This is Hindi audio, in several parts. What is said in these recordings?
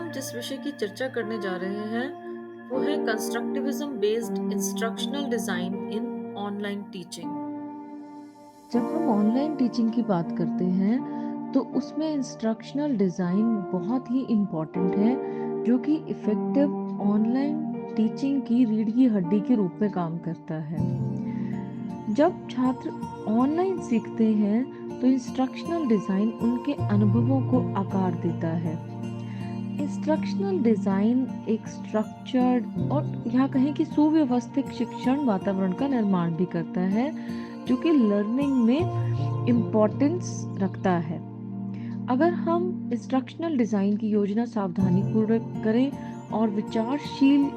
हम जिस विषय की चर्चा करने जा रहे हैं वो है कंस्ट्रक्टिविज्म बेस्ड इंस्ट्रक्शनल डिजाइन इन ऑनलाइन टीचिंग। जब हम ऑनलाइन टीचिंग की बात करते हैं तो उसमें इंस्ट्रक्शनल डिज़ाइन बहुत ही इम्पोर्टेंट है जो कि इफ़ेक्टिव ऑनलाइन टीचिंग की रीढ़ की हड्डी के रूप में काम करता है। जब छात्र ऑनलाइन सीखते हैं तो इंस्ट्रक्शनल डिज़ाइन उनके अनुभवों को आकार देता है। इंस्ट्रक्शनल डिज़ाइन एक स्ट्रक्चर्ड और यहाँ कहें कि सुव्यवस्थित शिक्षण वातावरण का निर्माण भी करता है जो कि लर्निंग में इम्पोर्टेंस रखता है। अगर हम इंस्ट्रक्शनल डिज़ाइन की योजना सावधानीपूर्वक करें और विचारशील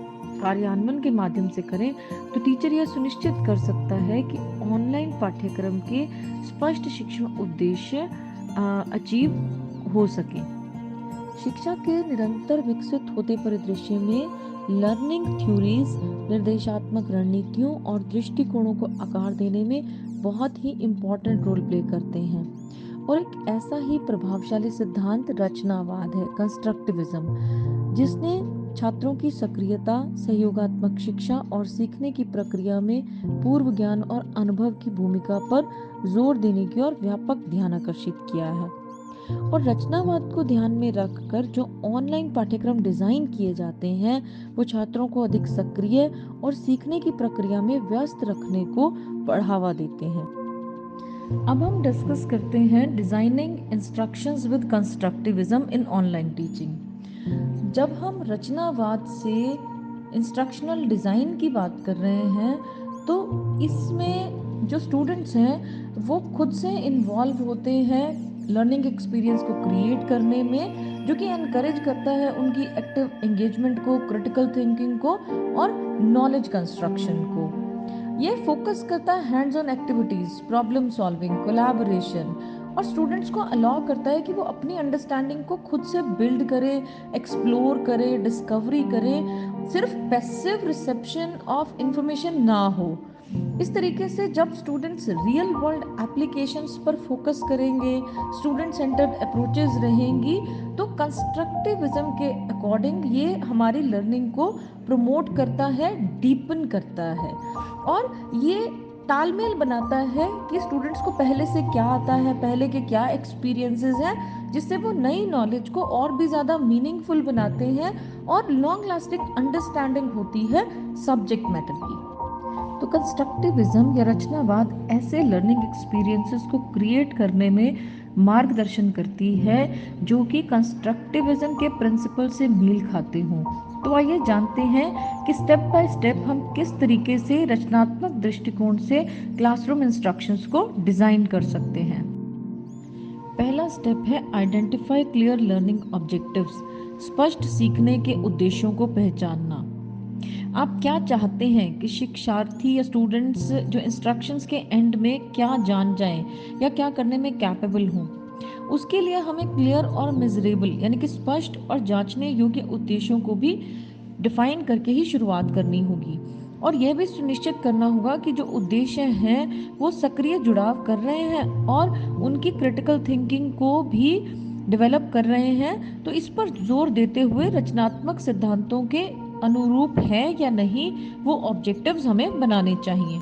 कार्यान्वयन के माध्यम से करें तो टीचर यह सुनिश्चित कर सकता है कि ऑनलाइन पाठ्यक्रम के स्पष्ट शिक्षण उद्देश्य अचीव हो सके। शिक्षा के निरंतर विकसित होते परिदृश्य में लर्निंग थ्योरीज निर्देशात्मक रणनीतियों और दृष्टिकोणों को आकार देने में बहुत ही इम्पोर्टेंट रोल प्ले करते हैं और एक ऐसा ही प्रभावशाली सिद्धांत रचनावाद है, कंस्ट्रक्टिविज्म, जिसने छात्रों की सक्रियता, सहयोगात्मक शिक्षा और सीखने की प्रक्रिया में पूर्व ज्ञान और अनुभव की भूमिका पर जोर देने की ओर व्यापक ध्यान आकर्षित किया है। और रचनावाद को ध्यान में रखकर जो ऑनलाइन पाठ्यक्रम डिजाइन किए जाते हैं वो छात्रों को अधिक सक्रिय और सीखने की प्रक्रिया में व्यस्त रखने को बढ़ावा देते हैं। अब हम डिस्कस करते हैं designing instructions with constructivism in online teaching. जब हम रचनावाद से इंस्ट्रक्शनल डिजाइन की बात कर रहे हैं तो इसमें जो स्टूडेंट्स हैं वो खुद से इन्वॉल्व होते हैं लर्निंग एक्सपीरियंस को क्रिएट करने में, जो कि एनकरेज करता है उनकी एक्टिव एंगेजमेंट को, क्रिटिकल थिंकिंग को और नॉलेज कंस्ट्रक्शन को। ये फोकस करता है hands on activities, problem solving, collaboration, और स्टूडेंट्स को अलाउ करता है कि वो अपनी अंडरस्टैंडिंग को खुद से बिल्ड करें, एक्सप्लोर करें, डिस्कवरी करें, सिर्फ पैसिव रिसेप्शन ऑफ इंफॉर्मेशन ना हो। इस तरीके से जब स्टूडेंट्स रियल वर्ल्ड एप्लीकेशंस पर फोकस करेंगे, स्टूडेंट सेंटर्ड अप्रोचेस रहेंगी, तो कंस्ट्रक्टिविज्म के अकॉर्डिंग ये हमारी लर्निंग को प्रमोट करता है, डीपन करता है और ये तालमेल बनाता है कि स्टूडेंट्स को पहले से क्या आता है, पहले के क्या एक्सपीरियंसेस हैं, जिससे वो नई नॉलेज को और भी ज़्यादा मीनिंगफुल बनाते हैं और लॉन्ग लास्टिंग अंडरस्टैंडिंग होती है सब्जेक्ट मैटर की। तो कंस्ट्रक्टिविज्म या रचनावाद ऐसे लर्निंग एक्सपीरियंसेस को क्रिएट करने में मार्गदर्शन करती है जो कि कंस्ट्रक्टिविज्म के प्रिंसिपल से मेल खाते हों। तो आइए जानते हैं कि स्टेप बाय स्टेप हम किस तरीके से रचनात्मक दृष्टिकोण से क्लासरूम इंस्ट्रक्शंस को डिजाइन कर सकते हैं। पहला स्टेप है आइडेंटिफाई क्लियर लर्निंग ऑब्जेक्टिव्स, स्पष्ट सीखने के उद्देश्यों को पहचानना। आप क्या चाहते हैं कि शिक्षार्थी या स्टूडेंट्स जो इंस्ट्रक्शंस के एंड में क्या जान जाएं या क्या करने में कैपेबल हों। उसके लिए हमें क्लियर और मेजरेबल यानी कि स्पष्ट और जांचने योग्य उद्देश्यों को भी डिफाइन करके ही शुरुआत करनी होगी और यह भी सुनिश्चित करना होगा कि जो उद्देश्य हैं वो सक्रिय जुड़ाव कर रहे हैं और उनकी क्रिटिकल थिंकिंग को भी डेवलप कर रहे हैं। तो इस पर जोर देते हुए रचनात्मक सिद्धांतों के अनुरूप है या नहीं वो ऑब्जेक्टिव्स हमें बनाने चाहिए।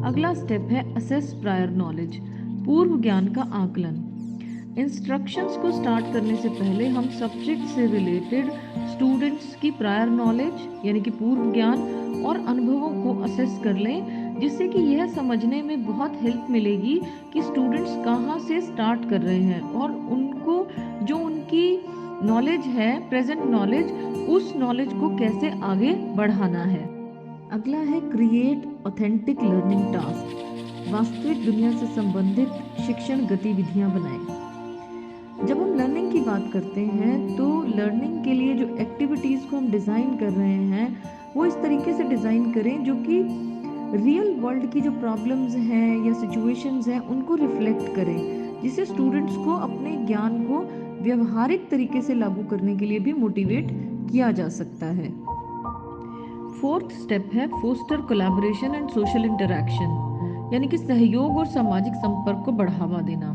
अगला स्टेप है असेस प्रायर नॉलेज, पूर्व ज्ञान का आकलन। इंस्ट्रक्शंस को स्टार्ट करने से पहले हम सब्जेक्ट से रिलेटेड स्टूडेंट्स की प्रायर नॉलेज यानी कि पूर्व ज्ञान और अनुभवों को असेस कर लें, जिससे कि यह समझने में बहुत हेल्प मिलेगी कि स्टूडेंट्स कहाँ से स्टार्ट कर रहे हैं और उनको जो उनकी नॉलेज है, प्रेजेंट नॉलेज, उस नॉलेज को कैसे आगे बढ़ाना है। अगला है क्रिएट ऑथेंटिक लर्निंग टास्क, वास्तविक दुनिया से संबंधित शिक्षण गतिविधियां बनाएं। जब हम लर्निंग की बात करते हैं तो लर्निंग के लिए जो एक्टिविटीज़ को हम डिज़ाइन कर रहे हैं वो इस तरीके से डिज़ाइन करें जो कि रियल वर्ल्ड की जो प्रॉब्लम्स हैं या सिचुएशंस हैं उनको रिफ्लेक्ट करें, जिससे स्टूडेंट्स को अपने ज्ञान को व्यवहारिक तरीके से लागू करने के लिए भी मोटिवेट किया जा सकता है। फोर्थ स्टेप है foster collaboration and social interaction, यानी कि सहयोग और सामाजिक संपर्क को बढ़ावा देना।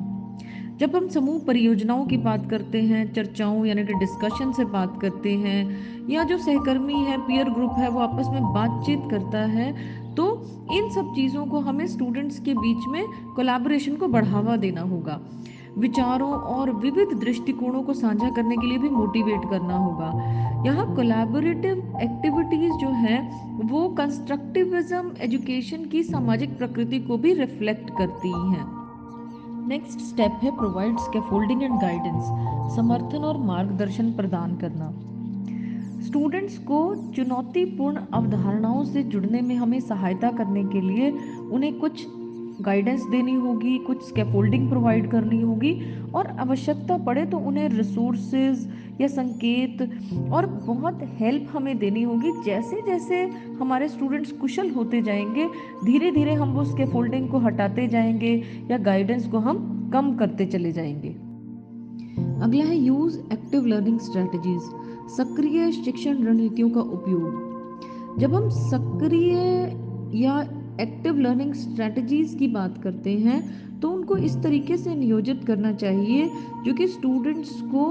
जब हम समूह परियोजनाओं की बात करते हैं, चर्चाओं यानी कि डिस्कशन से बात करते हैं, या जो सहकर्मी है, पीयर ग्रुप है, वो आपस में बातचीत करता है, तो इन सब चीज़ों को हमें स्टूडेंट्स के बीच में कोलैबोरेशन को बढ़ावा देना होगा। विचारों और विविध दृष्टिकोणों को साझा करने के लिए भी मोटिवेट करना होगा। यहाँ कोलैबोरेटिव एक्टिविटीज़ जो है वो कंस्ट्रक्टिविज्म एजुकेशन की सामाजिक प्रकृति को भी रिफ्लेक्ट करती हैं। नेक्स्ट स्टेप है प्रोवाइड स्कैफोल्डिंग एंड गाइडेंस, समर्थन और मार्गदर्शन प्रदान करना। स्टूडेंट्स को चुनौतीपूर्ण अवधारणाओं से जुड़ने में हमें सहायता करने के लिए उन्हें कुछ गाइडेंस देनी होगी, कुछ स्कैफोल्डिंग प्रोवाइड करनी होगी, और आवश्यकता पड़े तो उन्हें रिसोर्सेज या संकेत और बहुत हेल्प हमें देनी होगी। जैसे जैसे हमारे स्टूडेंट्स कुशल होते जाएंगे, धीरे धीरे हम वो स्कैफोल्डिंग को हटाते जाएंगे या गाइडेंस को हम कम करते चले जाएंगे। अगला है यूज एक्टिव लर्निंग स्ट्रेटजीज, सक्रिय शिक्षण रणनीतियों का उपयोग। जब हम सक्रिय या एक्टिव लर्निंग स्ट्रेटजीज की बात करते हैं तो उनको इस तरीके से नियोजित करना चाहिए जो कि स्टूडेंट्स को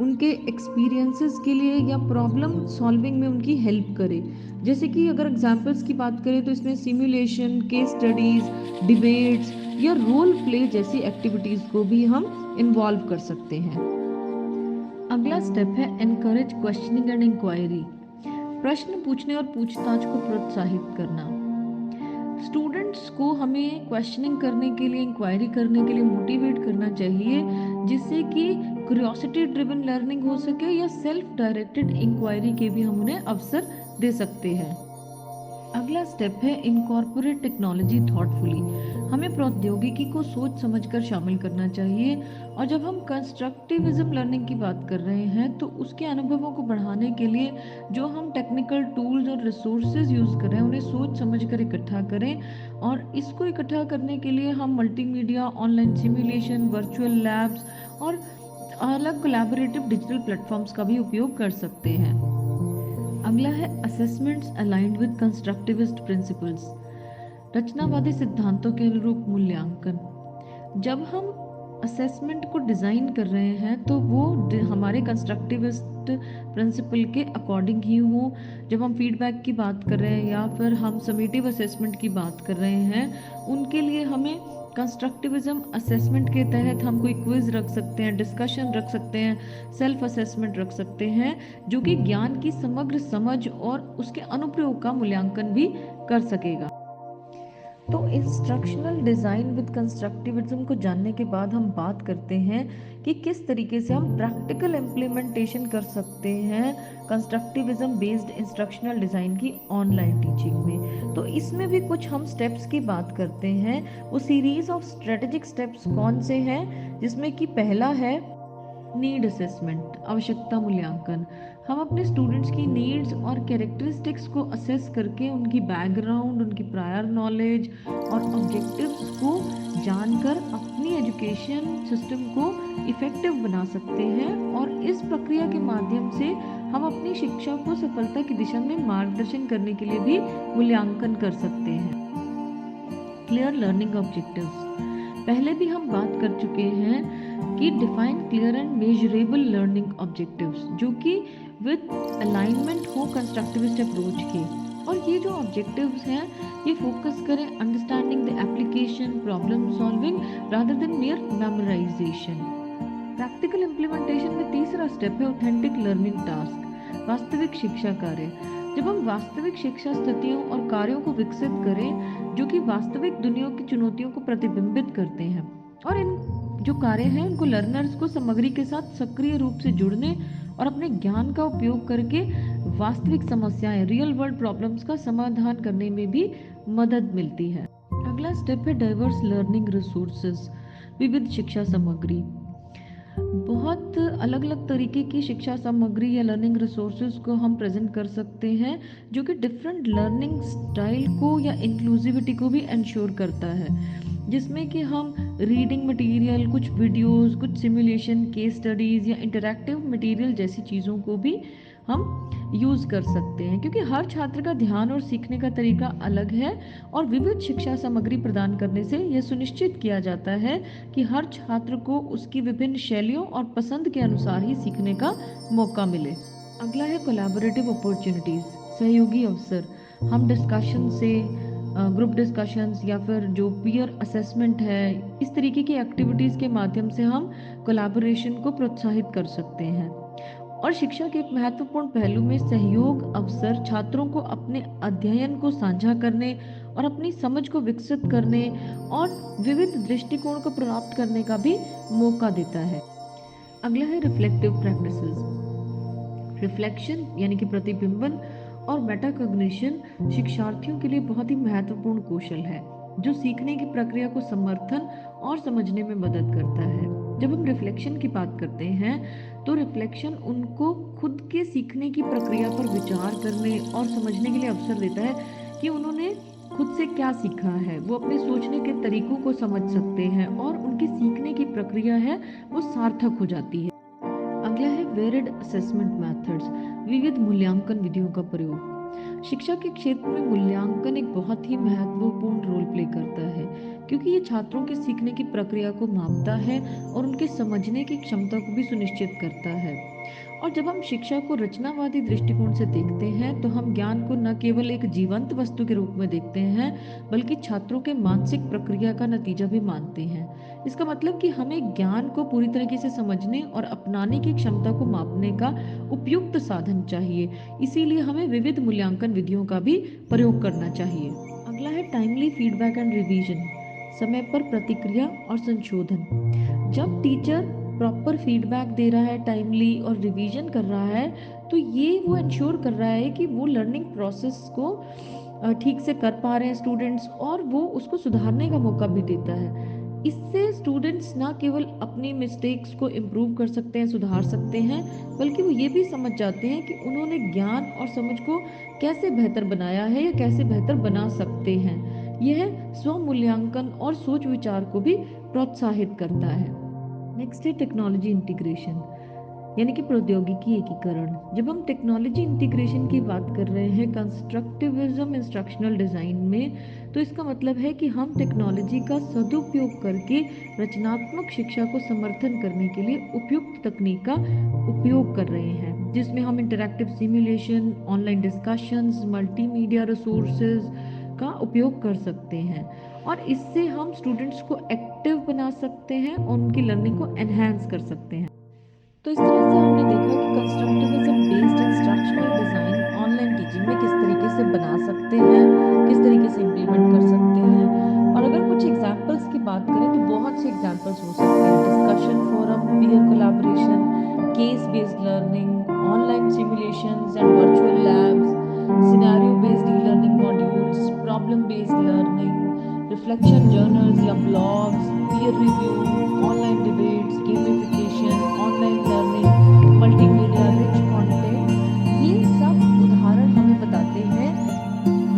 उनके एक्सपीरियंसेस के लिए या प्रॉब्लम सॉल्विंग में उनकी हेल्प करे। जैसे कि अगर एग्जांपल्स की बात करें तो इसमें सिमुलेशन, केस स्टडीज, डिबेट्स या रोल प्ले जैसी एक्टिविटीज को भी हम इन्वॉल्व कर सकते हैं। अगला स्टेप है एनकरेज क्वेश्चनिंग एंड इंक्वायरी, प्रश्न पूछने और पूछताछ को प्रोत्साहित करना। स्टूडेंट्स को हमें क्वेश्चनिंग करने के लिए, इंक्वायरी करने के लिए मोटिवेट करना चाहिए, जिससे कि क्यूरियोसिटी ड्रिवन लर्निंग हो सके या सेल्फ डायरेक्टेड इंक्वायरी के भी हम उन्हें अवसर दे सकते हैं। अगला स्टेप है इनकॉर्पोरेट टेक्नोलॉजी थॉटफुली, हमें प्रौद्योगिकी को सोच समझकर शामिल करना चाहिए। और जब हम कंस्ट्रक्टिविज्म लर्निंग की बात कर रहे हैं तो उसके अनुभवों को बढ़ाने के लिए जो हम टेक्निकल टूल्स और रिसोर्सेज यूज़ कर रहे हैं उन्हें सोच समझकर इकट्ठा करें। और इसको इकट्ठा करने के लिए हम multimedia, online simulation, virtual labs और अलग कोलैबोरेटिव डिजिटल प्लेटफॉर्म्स का भी उपयोग कर सकते हैं। अगला है assessments aligned with constructivist principles, रचनावादी सिद्धांतों के अनुरूप मूल्यांकन। जब हम असेसमेंट को डिज़ाइन कर रहे हैं तो वो हमारे कंस्ट्रक्टिविस्ट प्रिंसिपल के अकॉर्डिंग ही हो। जब हम फीडबैक की बात कर रहे हैं या फिर हम समेटिव असेसमेंट की बात कर रहे हैं, उनके लिए हमें कंस्ट्रक्टिविज्म असेसमेंट के तहत हम कोई क्विज रख सकते हैं, डिस्कशन रख सकते हैं, सेल्फ असेसमेंट रख सकते हैं, जो कि ज्ञान की समग्र समझ और उसके अनुप्रयोग का मूल्यांकन भी कर सकेगा। तो इंस्ट्रक्शनल डिज़ाइन विद कंस्ट्रक्टिविज्म को जानने के बाद हम बात करते हैं कि किस तरीके से हम प्रैक्टिकल इम्प्लीमेंटेशन कर सकते हैं कंस्ट्रक्टिविज्म बेस्ड इंस्ट्रक्शनल डिज़ाइन की ऑनलाइन टीचिंग में। तो इसमें भी कुछ हम स्टेप्स की बात करते हैं। वो सीरीज ऑफ स्ट्रेटेजिक स्टेप्स कौन से हैं, जिसमें कि पहला है नीड असेसमेंट, आवश्यकता मूल्यांकन। हम अपने स्टूडेंट्स की नीड्स और कैरेक्टरिस्टिक्स को असेस करके उनकी बैकग्राउंड, उनकी प्रायर नॉलेज और ऑब्जेक्टिव्स को जानकर अपनी एजुकेशन सिस्टम को इफ़ेक्टिव बना सकते हैं। और इस प्रक्रिया के माध्यम से हम अपनी शिक्षा को सफलता की दिशा में मार्गदर्शन करने के लिए भी मूल्यांकन कर सकते हैं। क्लियर लर्निंग ऑब्जेक्टिव्स, पहले भी हम बात कर चुके हैं कि define clear and measurable learning objectives, जो कि विद अलाइनमेंट हो कंस्ट्रक्टिविस्ट अप्रोच के। और ये जो ऑब्जेक्टिव्स हैं ये फोकस करें understanding the application, problem solving rather than mayor memorisation. Practical implementation में तीसरा स्टेप है ऑथेंटिक लर्निंग टास्क, वास्तविक शिक्षा कार्य। जब हम वास्तविक शिक्षा स्थितियों और कार्यों को विकसित करें जो कि वास्तविक दुनिया की चुनौतियों को प्रतिबिंबित करते हैं, और इन जो कार्य हैं उनको लर्नर्स को सामग्री के साथ सक्रिय रूप से जुड़ने और अपने ज्ञान का उपयोग करके वास्तविक समस्याएं, रियल वर्ल्ड प्रॉब्लम्स का समाधान करने में भी मदद मिलती है। अगला स्टेप है डाइवर्स लर्निंग रिसोर्सेज, विविध शिक्षा सामग्री। बहुत अलग अलग तरीके की शिक्षा सामग्री या लर्निंग रिसोर्सेज को हम प्रेजेंट कर सकते हैं जो कि डिफरेंट लर्निंग स्टाइल को या इंक्लूसिविटी को भी इंश्योर करता है, जिसमें कि हम रीडिंग मटेरियल, कुछ वीडियोस, कुछ सिमुलेशन, केस स्टडीज़ या इंटरैक्टिव मटेरियल जैसी चीज़ों को भी हम यूज़ कर सकते हैं, क्योंकि हर छात्र का ध्यान और सीखने का तरीका अलग है और विविध शिक्षा सामग्री प्रदान करने से यह सुनिश्चित किया जाता है कि हर छात्र को उसकी विभिन्न शैलियों और पसंद के अनुसार ही सीखने का मौका मिले। अगला है कोलैबोरेटिव अपॉर्चुनिटीज़, सहयोगी अवसर। हम डिस्कशन से ग्रुप डिस्कशंस या फिर जो पीयर असेसमेंट है, इस तरीके की एक्टिविटीज़ के माध्यम से हम कोलैबोरेशन को प्रोत्साहित कर सकते हैं। और शिक्षा के एक महत्वपूर्ण पहलू में सहयोग अवसर छात्रों को अपने अध्ययन को साझा करने और अपनी समझ को विकसित करने और विविध दृष्टिकोण को प्राप्त करने का भी मौका देता है। अगला है रिफ्लेक्टिव प्रैक्टिसेस। रिफ्लेक्शन यानी कि प्रतिबिंबन और मेटाकॉग्निशन शिक्षार्थियों के लिए बहुत ही महत्वपूर्ण कौशल है, जो सीखने की प्रक्रिया को समर्थन और समझने में मदद करता है। जब हम रिफ्लेक्शन की बात करते हैं तो रिफ्लेक्शन उनको खुद के सीखने की प्रक्रिया पर विचार करने और समझने के लिए अवसर देता है कि उन्होंने खुद से क्या सीखा है। वो अपने सोचने के तरीकों को समझ सकते हैं और उनकी सीखने की प्रक्रिया है वो सार्थक हो जाती है। अगला है वेरिड असेसमेंट मेथड्स, विविध मूल्यांकन विधियों का प्रयोग। शिक्षा के क्षेत्र में मूल्यांकन एक बहुत ही महत्वपूर्ण रोल प्ले करता है, क्योंकि ये छात्रों के सीखने की प्रक्रिया को मापता है और उनके समझने की क्षमता को भी सुनिश्चित करता है। और जब हम शिक्षा को रचनावादी दृष्टिकोण से देखते हैं तो हम ज्ञान को न केवल एक जीवंत वस्तु के रूप में देखते हैं, बल्कि छात्रों के मानसिक प्रक्रिया का नतीजा भी मानते हैं। इसका मतलब कि हमें ज्ञान को पूरी तरीके से समझने और अपनाने की क्षमता को मापने का उपयुक्त साधन चाहिए। इसीलिए हमें विविध मूल्यांकन विधियों का भी प्रयोग करना चाहिए। अगला है टाइमली फीडबैक एंड रिवीजन, समय पर प्रतिक्रिया और संशोधन। जब टीचर प्रॉपर फीडबैक दे रहा है टाइमली और रिवीजन कर रहा है, तो ये वो इंश्योर कर रहा है कि वो लर्निंग प्रोसेस को ठीक से कर पा रहे हैं स्टूडेंट्स, और वो उसको सुधारने का मौका भी देता है। इससे स्टूडेंट्स ना केवल अपनी मिस्टेक्स को इम्प्रूव कर सकते हैं, सुधार सकते हैं, बल्कि वो ये भी समझ जाते हैं कि उन्होंने ज्ञान और समझ को कैसे बेहतर बनाया है या कैसे बेहतर बना सकते हैं। यह स्व मूल्यांकन और सोच विचार को भी प्रोत्साहित करता है। नेक्स्ट है टेक्नोलॉजी इंटीग्रेशन, यानी कि प्रौद्योगिकी एकीकरण। जब हम टेक्नोलॉजी इंटीग्रेशन की बात कर रहे हैं कंस्ट्रक्टिविज्म इंस्ट्रक्शनल डिज़ाइन में, तो इसका मतलब है कि हम टेक्नोलॉजी का सदुपयोग करके रचनात्मक शिक्षा को समर्थन करने के लिए उपयुक्त तकनीक का उपयोग कर रहे हैं, जिसमें हम interactive simulation, online discussions, multimedia resources का उपयोग कर सकते हैं, और इससे हम स्टूडेंट्स को एक्टिव बना सकते हैं और उनकी लर्निंग को एनहांस कर सकते हैं। तो इस तरह से हमने देखा कि constructivism based instructional design online teaching में किस तरीके से बना सकते हैं, किस तरीके से इम्प्लीमेंट कर सकते हैं। और अगर कुछ एग्जांपल्स की बात करें तो बहुत से एग्जांपल्स हो सकते हैं: discussion forum, peer collaboration, case based learning, online simulations and virtual labs, scenario based e learning modules, problem based learning, reflection journals या blogs, peer review, online debates, gamification, online learning, multimedia rich content. ये सब उदाहरण हमें बताते हैं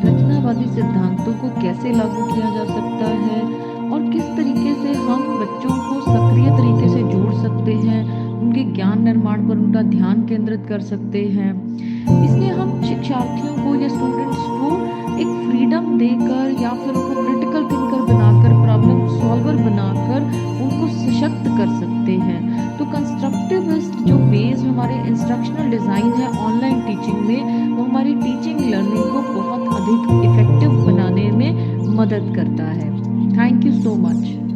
रचनावादी सिद्धांतों को कैसे लागू किया जा सकता है और किस तरीके से हम बच्चों को सक्रिय तरीके से जोड़ सकते हैं, उनके ज्ञान निर्माण पर उनका ध्यान केंद्रित कर सकते हैं। इसलिए हम शिक्षार्थियों को या स्टूडेंट्स को एक फ्रीडम देकर या फिर उनको क्रिटिकल थिंकर बनाकर, प्रॉब्लम सॉल्वर बनाकर उनको सशक्त कर सकते हैं। तो कंस्ट्रक्टिविस्ट जो बेस हमारे इंस्ट्रक्शनल डिज़ाइन है ऑनलाइन टीचिंग में, वो हमारी टीचिंग लर्निंग को बहुत अधिक इफेक्टिव बनाने में मदद करता है। Thank you so much.